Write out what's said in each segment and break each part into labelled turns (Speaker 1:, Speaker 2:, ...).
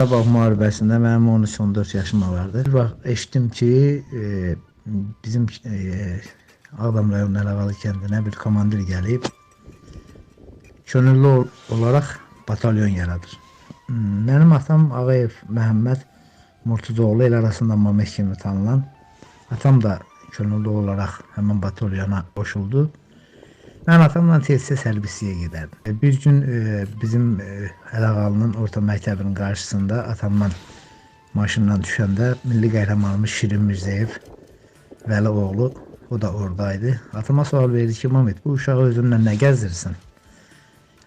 Speaker 1: Sabah müharibəsində mənim 13-14 yaşım vardı. Bir vaxt eşitdim ki, bizim Ağdam rayonu Əlağalı kəndinə bir komandir gəlib, könüllü olaraq batalyon yaradır. Mənim atam Ağayev Məhəmməd Murtuzoğlu el arasında Mamek kimi tanınan. Atam da könüllü olaraq həmin batalyona qoşuldu. Mən atamla tez-tez hərbisiyə gedərdim. Bir gün bizim Əlağalının orta məktəbinin qarşısında atamla maşından düşəndə milli qəhrəmanımız Şirin Mirzəyev Vəli oğlu, o da oradaydı. Atama sual verdi ki, Mehmet, bu uşağı özünlə nə gəzdirsin?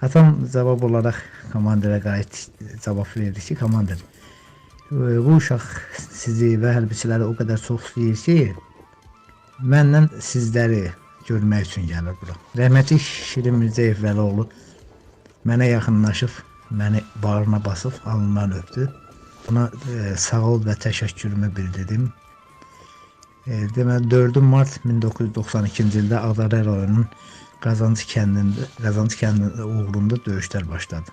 Speaker 1: Atam cavab olaraq komandirə qayıt cavab verdi ki, komandir, bu uşaq sizi və hərbiçiləri o qədər çox istəyir ki, məndən sizləri görmək üçün gəlir bura. Rəhmətli Şirin Mirzəyev Vəlioğlu mənə yaxınlaşıb, məni bağrına basıb, alnından öpdü. Buna sağ ol və təşəkkürümü bildirdim. Deməli 4 mart 1992-ci ildə Ağdam rayonunun Qazancı kəndində uğrunda döyüşlər başladı.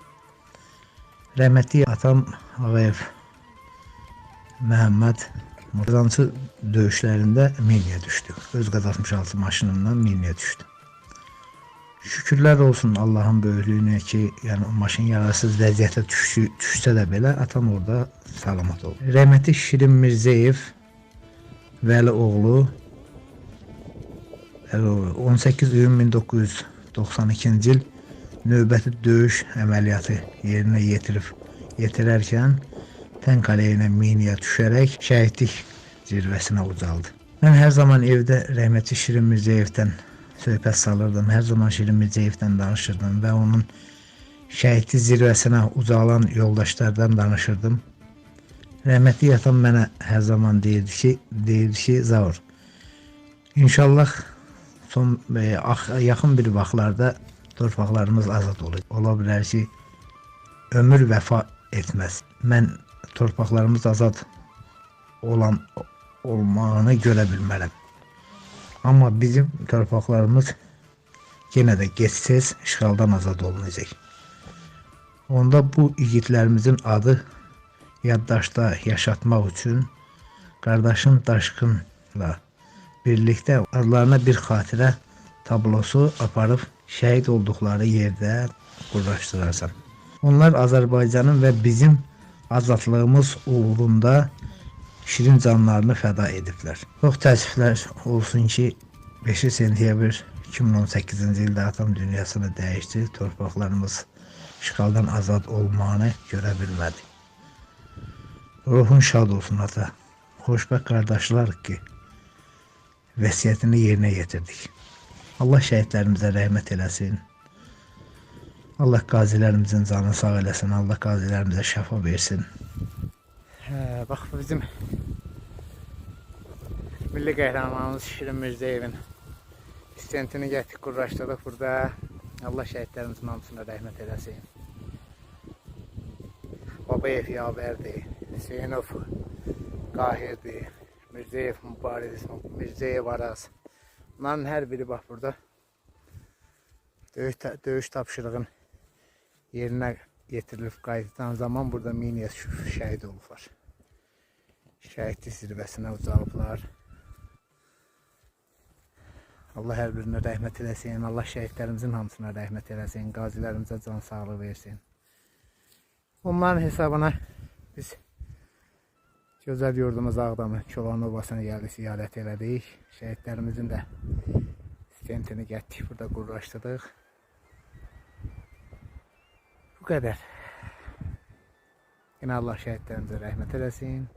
Speaker 1: Rəhmətli atam Ağayev Məhəmməd Qazancı döyüşlərində minaya düşdü. Öz Qaz66 maşınından minaya düşdü. Şükürlər olsun Allahın böyüklüyünə ki, yəni maşın yararsız vəziyyətə düşsə də belə atam orada salamat oldu. Rəhmətli Şirin Mirzəyev Vəlioğlu 18 iyun 1992-ci il növbəti döyüş əməliyyatı yerinə yetirərkən tənk aleyhinə minaya düşərək şəhidlik zirvəsinə ucaldı. Mən hər zaman evdə rəhmətli Şirin Mirzəyevdən söhbət salırdım, hər zaman Şirin Mirzəyevdən danışırdım və onun şəhidlik zirvəsinə ucalan yoldaşlardan danışırdım. Rəhmətli atam mənə hər zaman deyirdi ki, Zavur, İnşallah yaxın bir vaxtlarda torpaqlarımız azad olacaq. Ola bilər ki, ömür vəfa etməz. Mən torpaqlarımız azad olmağını görə bilmərəm. Amma bizim torpaqlarımız yenə də gec-tez işğaldan azad olunacaq. Onda bu igidlərimizin adı yaddaşda yaşatmaq üçün qardaşım Daşqınla birlikdə adlarına bir xatirə tablosu aparıb şəhid olduqları yerdə qurlaşdırarsan. Onlar Azərbaycanın və bizim azadlığımız uğrunda şirin canlarını fəda ediblər. Çox təəssüflər olsun ki, 5 sentyabr 2018-ci ildə atam dünyasını dəyişdi. Torpaqlarımız işğaldan azad olmağını görə bilmədi. Ruhun şad olsun ata. Xoşbəxt qardaşlar ki, vəsiyyətini yerinə yetirdik. Allah şəhidlərimizə rəhmət eləsin. Allah qazilərimizin canını sağ eləsin. Allah qazilərimizə şəfa versin. Bax, bizim milli qəhrəmanımız Şirin Mirzəyevin istintini gətirib qurlaşdırdıq burada. Allah şəhidlərimizin hamısına rəhmət eləsin. Babayev Yavərdir, Hüseynov Qahirdir, Mirzəyev Mübariz, Mirzəyev Araz. Bunların hər biri bax burada döyüş tapşırığın yerinə getirilib qayıdan zaman burada minaya şəhid olublar. Şəhidlik zirvəsinə ucalıblar. Allah hər birinə rəhmət eləsin. Allah şəhidlərimizin hamısına rəhmət eləsin. Qazilərimizə can sağlığı versin. Onların hesabına biz gözəl yurdumuz Ağdamı, Çoban Obasına gəldik, ziyarət elədik. Şəhidlərimizin də stentini gətirdik, burada qurlaşdırdıq. Bu qədər. Yine Allah şəhidlərimizə rəhmət eləsin.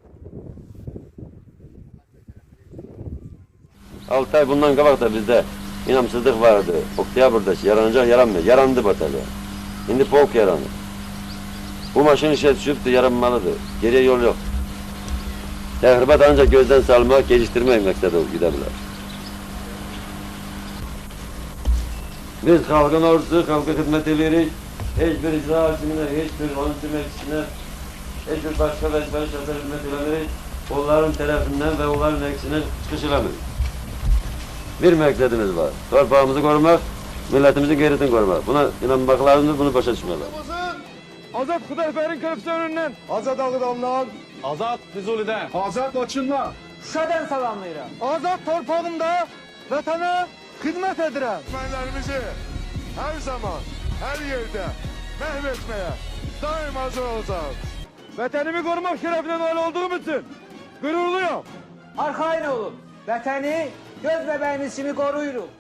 Speaker 2: 6 ay bundan qabaq da bizdə inamsızlıq vardı. Oktyabrda yaranacaq, yaranmıyor. Yarandı batarya. İndi polk yaranır. Bu maşın işe düşübdür, yaranmalıdır. Geriye yol yok. Təxribat ancaq gözdən salmaq, gecikdirmək məqsədə gedə bilər. Biz xalqın ordusu, xalqa xidmət edirik. Heç bir icra hakimine, heç bir qanun meclisinə, heç bir başqa vəzifəli şəxsə xidmət eləmirik. Onların tərəfindən və onların əksini çıxış eləmirik. Bir məqsədimiz var. Torpağımızı qorumaq, milletimizin qeyretini qorumaq. Buna inanmaqlarını, bunu başa düşməklər. Azad Xudayfərin korrupsiyonundan,
Speaker 3: Azad Ağdamdan,
Speaker 4: Azad Füzuli'den,
Speaker 3: Azad Laçından,
Speaker 5: Şuşadan salamlayıram.
Speaker 3: Azad torpağımda vətənə xidmət edirəm.
Speaker 6: Düşmənlərimizi hər zaman, hər yerdə məhv etməyə daim hazır olacağız.
Speaker 2: vətənimi qorumaq şərəfinə nail olduğum üçün qürurluyum.
Speaker 5: Arxayın olun. Vətəni göz bəbəyimiz kimi qoruyuruq.